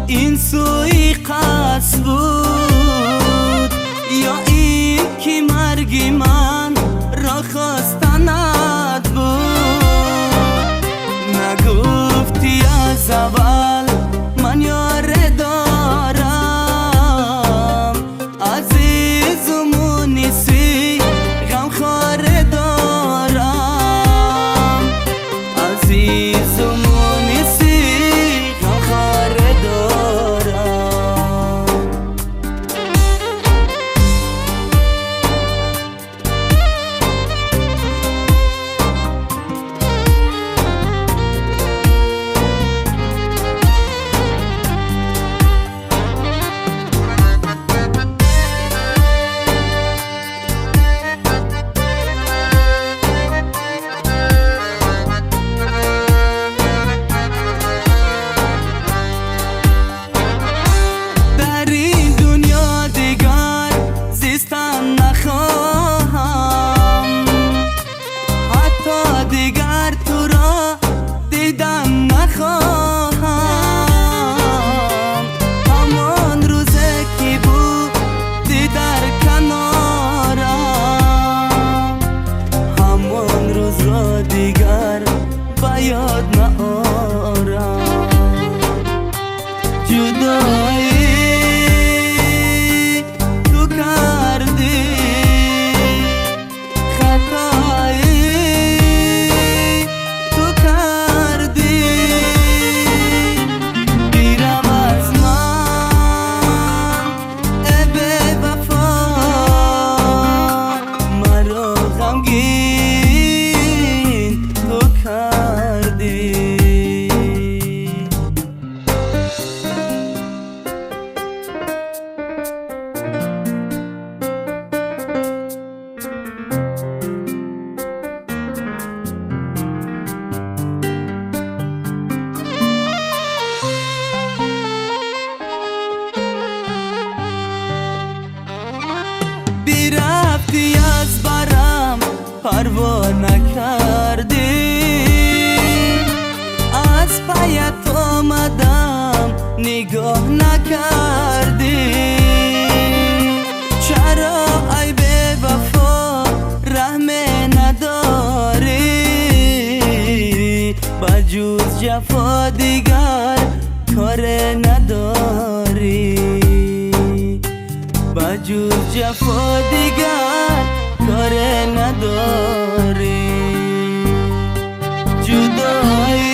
این سوء-قصد بود یا این که مرگی من را خواستنت بود؟ نگفتی از اول من یار دارم، عزیز و مونسی غمخوار دارم، عزیز و مونسی غمخوار دارم. نخواهم حتی دیگر تو را دیدن نخواهم. همان روزه که بودی در کنارم، همان روز را دیگر به یاد نآرم. جدایی رفتی از برم پروا نکردی، از پیت آمدم نگاه نکردی. چرا ای بی وفا رحم نداری؟ بجز جفا دیگر کار نداری، بجز جفا دیگر کار نداری. جدایی